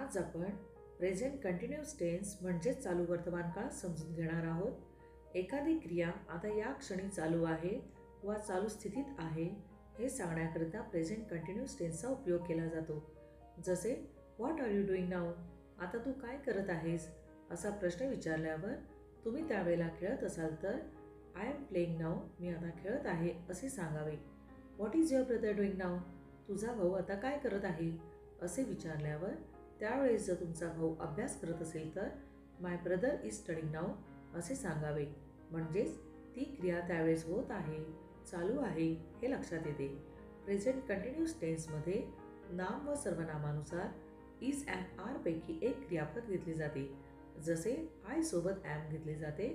आज आपण present continuous tense म्हणजेच चालू वर्तमान काळ समजून घेणार आहोत. एखादी क्रिया आता या क्षणी चालू आहे वा चालू स्थितीत आहे हे सांगण्याकरिता प्रेझेंट कंटिन्यूअस टेन्सचा उपयोग केला जातो. जसे what are you doing now, आता तू काय करत आहेस असा प्रश्न विचारल्यावर तुम्ही त्यावेळेला खेळत असाल तर आय एम प्लेइंग नाऊ, मी आता खेळत आहे असे सांगावे. What is your brother doing now, तुझा भाऊ आता काय करत आहे असे विचारल्यावर त्यावेळेस जर तुमचा भाऊ अभ्यास करत असेल तर माय ब्रदर इज स्टडिंग नाऊ असे सांगावे. म्हणजेच ती क्रिया त्यावेळेस होत आहे, चालू आहे हे लक्षात येते. प्रेझेंट कंटिन्यूअस टेन्समध्ये नाम व सर्वनामानुसार इज अँड आर पैकी एक क्रियापद घेतले जाते. जसे आय सोबत ॲम घेतले जाते,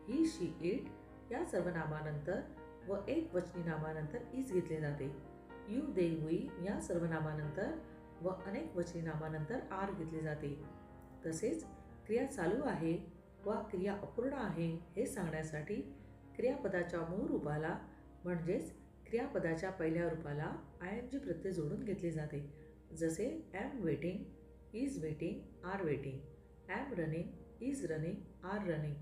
ही शी इट या सर्वनामानंतर व एक वचनी नामानंतर इज घेतले जाते. यू दे वी या सर्वनामानंतर व अनेक वचनी नामानंतर आर घेतले जाते. तसेच क्रिया चालू आहे वा क्रिया अपूर्ण आहे हे सांगण्यासाठी क्रियापदाच्या मूळ रूपाला म्हणजेच क्रियापदाच्या पहिल्या रूपाला आय एन जी प्रत्यय जोडून घेतले जाते. जसे am waiting, is waiting, are waiting. Am running, is running, are running.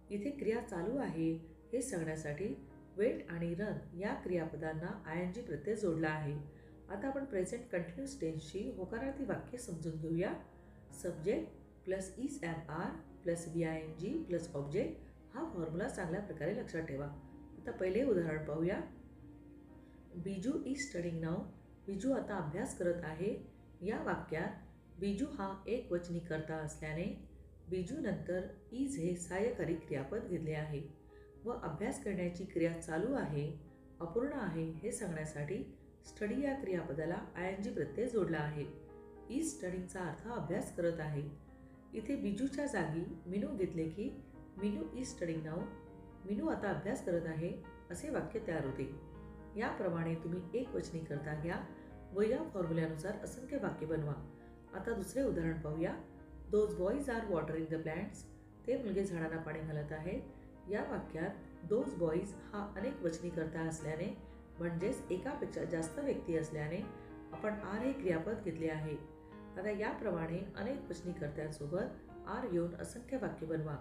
इथे क्रिया चालू आहे हे सांगण्यासाठी वेट आणि रन या क्रियापदांना आय एन जी प्रत्यय जोडला आहे. आता आपण प्रेझेंट कंटिन्यूअस टेन्सची होकारार्थी वाक्य समजून घेऊया. Subject plus is am are plus V I N G plus object हा फॉर्म्युला चांगल्या प्रकारे लक्षात ठेवा. आता पहिले उदाहरण पाहूया. Biju is studying now, Biju आता अभ्यास करत आहे. या वाक्यात बिजू हा एक वचनी कर्ता असल्याने बिजू नंतर इज हे सहाय्यकारी क्रियापद घेतले आहे व अभ्यास करण्याची क्रिया चालू आहे, अपूर्ण आहे हे सांगण्यासाठी स्टडी या क्रियापदाला आय एन जी प्रत्यय जोडला आहे. इज स्टडिंगचा अर्थ अभ्यास करत आहे. इथे बिजूच्या जागी मिनू घेतले की Minu is studying now, Minu आता अभ्यास करत आहे असे वाक्य तयार होते. याप्रमाणे तुम्ही एक वचनी कर्ता घ्या व या फॉर्म्युल्यानुसार असंख्य वाक्य बनवा. आता दुसरे उदाहरण पाहूया. Those boys are watering the plants, ते मुलगे झाडांना पाणी घालत आहेत. या वाक्यात दोज बॉईज हा अनेक वचनी कर्ता असल्याने म्हणजेच एकापेक्षा जास्त व्यक्ती असल्याने आपण आर हे क्रियापद घेतले आहे. आता याप्रमाणे अनेक वचनी कर्त्यांसोबत आर घेऊन असंख्य वाक्य बनवा.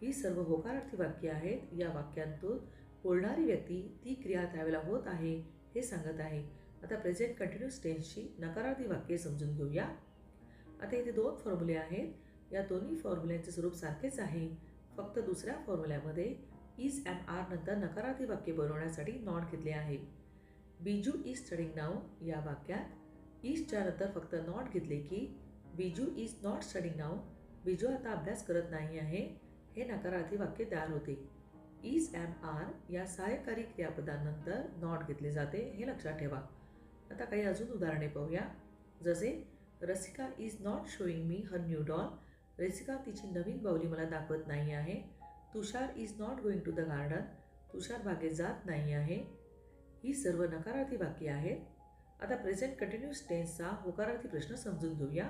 ही सर्व होकारार्थी वाक्य आहेत. या वाक्यांतून बोलणारी व्यक्ती ती क्रिया त्यावेळेला होत आहे हे सांगत आहे. आता प्रेझेंट कंटिन्यूअस टेन्सची नकारार्थी वाक्ये समजून घेऊया. आता इथे दोन फॉर्म्युले आहेत. या दोन्ही फॉर्म्युल्यांचे स्वरूप सारखेच आहे, फक्त दुसऱ्या फॉर्म्युल्यामध्ये इज अँड आर नंतर नकारार्थी वाक्य बनवण्यासाठी नॉट घेतले आहे. बिजू इज स्टडिंग नाऊ या वाक्यात इजच्या नंतर फक्त नॉट घेतले की Biju is not studying now, Biju आता अभ्यास करत नाही आहे हे नकारार्थी वाक्य तयार होते. इज अँड आर या सहाय्यकारी क्रियापदांनंतर नॉट घेतले जाते हे लक्षात ठेवा. आता काही अजून उदाहरणे पाहूया. जसे Rasika is not showing me her new doll, Rasika तिची नवीन बाहुली मला दाखवत नाही आहे. Tushar is not going to the garden, Tushar बागेत जात नाही आहे. ही सर्व नकारार्थी वाक्ये आहेत. आता प्रेझेंट कंटिन्यूअस टेन्सचा होकारार्थी प्रश्न समजून घेऊया.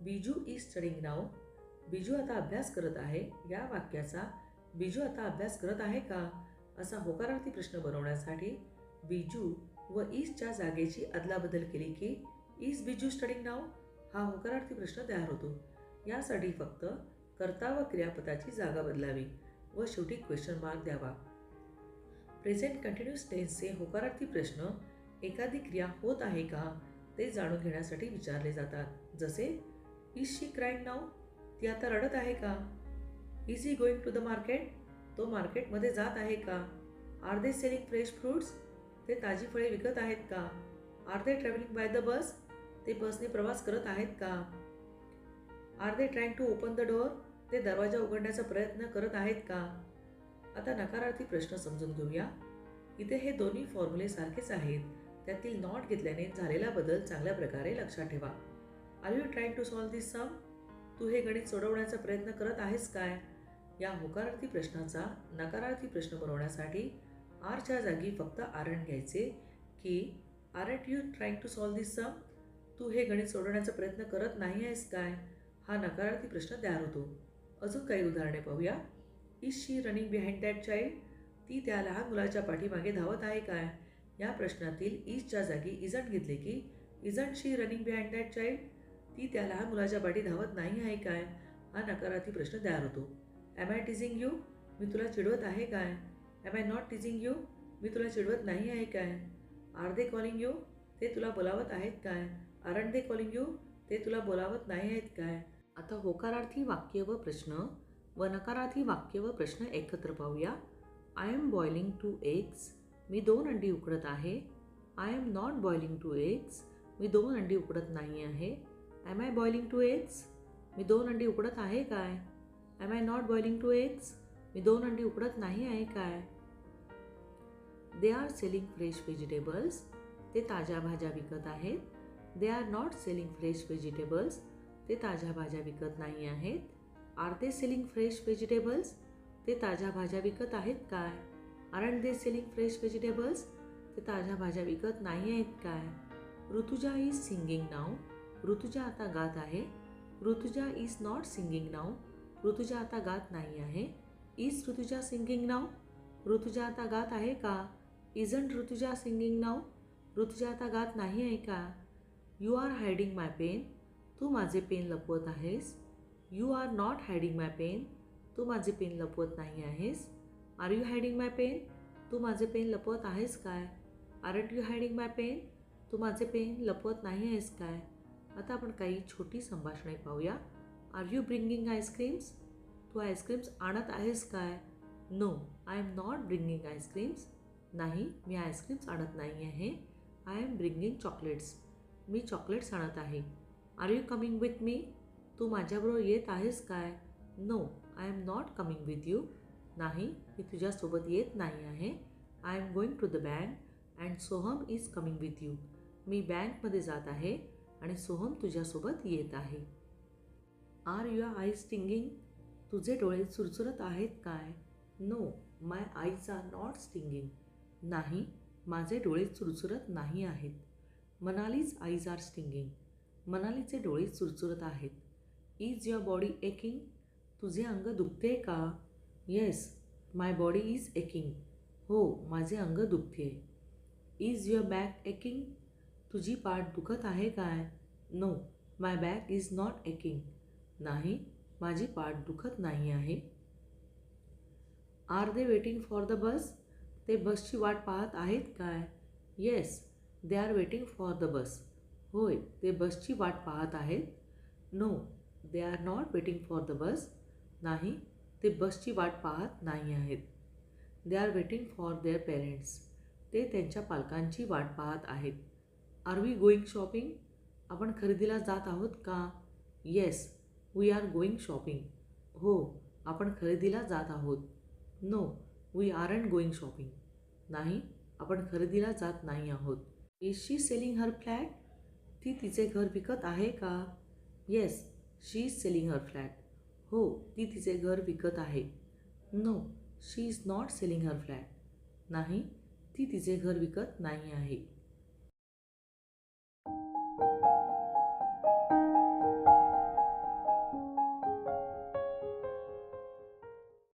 Biju is studying now, Biju आता अभ्यास करत आहे. या वाक्याचा बिजू आता अभ्यास करत आहे का असा होकारार्थी प्रश्न बनवण्यासाठी बिजू व इजच्या जागेची अदलाबदल केली की इज बिजू स्टडिंग नाऊ हा होकारार्थी प्रश्न तयार होतो. यासाठी फक्त कर्ता व क्रियापदाची जागा बदलावी व शेवटी क्वेश्चन मार्क द्यावा. प्रेझेंट कंटिन्यूअस टेन्सचे होकारार्थी प्रश्न एखादी क्रिया होत आहे का ते जाणून घेण्यासाठी विचारले जातात. जसे इज शी क्राईंग नाऊ, ती आता रडत आहे का. Is he going to the market, तो मार्केटमध्ये जात आहे का. Are they selling fresh fruits, ते ताजी फळे विकत आहेत का. Are they travelling by the bus, ते बसने प्रवास करत आहेत का. Are they trying to open the door, ते दरवाजा उघडण्याचा प्रयत्न करत आहेत का. आता नकारार्थी प्रश्न समजून घेऊया. इथे हे दोन्ही फॉर्म्युले सारखेच आहेत. त्यातील नॉट घेतल्याने झालेला बदल चांगल्या प्रकारे लक्षात ठेवा. Are you trying to solve this sum, तू हे गणित सोडवण्याचा प्रयत्न करत आहेस काय. या होकारार्थी प्रश्नाचा नकारार्थी प्रश्न बनवण्यासाठी आरच्या जागी फक्त आरंट घ्यायचे की aren't you trying to solve this sum, तू हे गणित सोडवण्याचा प्रयत्न करत नाही आहेस काय. हा नकारार्थी प्रश्न तयार होतो. अजून काही उदाहरणे पाहूया. Is she running behind that child, ती त्या लहान मुलाच्या पाठीमागे धावत आहे काय. या प्रश्नातील इजच्या जागी इजंट घेतले की isn't she running behind that child, ती त्या लहान मुलाच्या पाठी धावत नाही आहे काय? हा नकारार्थी प्रश्न तयार होतो. Am I teasing you? मी तुला चिडवत आहे काय? Am I not teasing you? मी तुला चिडवत नाही आहे काय? Are they calling you? ते तुला बोलावत आहेत काय? Aren't they calling you? ते तुला बोलावत नाही आहेत काय? आता होकारार्थी वाक्य व प्रश्न व नकारार्थी वाक्य व प्रश्न एकत्र पाहूया. I am boiling 2 eggs. मी 2 अंडी उकडत आहे. I am not boiling 2 eggs. मी 2 अंडी उकडत नाही आहे. Am I boiling 2 eggs? मी 2 अंडी उकडत आहे काय? Am I not boiling 2 eggs? मी 2 अंडी उकडत नाही आहे काय? They are selling fresh vegetables. ते ताज्या भाज्या विकत आहेत. They are not selling fresh vegetables. ते ताज्या भाज्या विकत नाही आहेत. Are they selling fresh vegetables? ते ताज्या भाज्या विकत आहेत काय? Aren't they selling fresh vegetables? ते ताज्या भाज्या विकत नाही आहेत काय? Rutuja is singing now. Rutuja आता गात आहे. Rutuja is not singing now. Rutuja आता गात नाही आहे. Is Rutuja singing now? Rutuja आता गात आहे का? Isn't Rutuja singing now? Rutuja आता गात नाही आहे का? You are hiding my pen. तू माझे पेन लपवत आहेस. You are not hiding my pen. तू माझे पेन लपवत नाही आहेस. Are you hiding my pen? तू माझे पेन लपवत आहेस काय? Aren't you hiding my pen? तू माझे पेन लपवत नाही आहेस काय? आता आपण काही छोटी संभाषणे पाहूया. Are you bringing ice creams? तू आईस्क्रीम्स आणत आहेस काय? No, I am not bringing ice creams. नाही, मी आईस्क्रीम्स आणत नाही आहे. I am bringing chocolates. मी चॉकलेट्स आणत आहे. Are you coming with me? तू माझ्याबरोबर येत आहेस काय? No, I am not coming with you. नाही, मी तुझ्यासोबत येत नाही आहे. I am going to the bank and Soham is coming with you. मी बँकमध्ये जात आहे आणि सोहम तुझ्यासोबत येत आहे. Are your eyes stinging? तुझे डोळे चुरचुरत आहेत काय? No, my eyes are not stinging. नाही, माझे डोळे चुरचुरत नाही आहेत. Manali's eyes are stinging. मनालीचे डोळे चुरचुरत आहेत. Is your body aching? तुझे अंग दुखते का? Yes, my body is aching. हो, माझे अंग दुखते. Is your back aching? तुझी पाठ दुखत आहे काय? No, my back is not aching. नाही, माझी पाठ दुखत नाही आहे. Are they waiting for the bus? ते बसची वाट पाहत आहेत काय? Yes, they are waiting for the bus. होय, ते बसची वाट पाहत आहेत. No, they are not waiting for the bus. नाही, ते बसची वाट पाहत नाही आहेत. They are waiting for their parents. ते त्यांच्या पालकांची वाट पाहत आहेत. Are we going shopping? आपण खरेदीला जात आहोत का? Yes, we are going shopping. हो, आपण खरेदीला जात आहोत. No, we aren't going shopping. नाही, आपण खरेदीला जात नाही आहोत. Is she selling her flat? ती तिचे घर विकत आहे का? Yes, she is selling her flat. हो, ती तिचे घर विकत आहे. No, she is not selling her flat. नाही, ती तिचे घर विकत नाही आहे.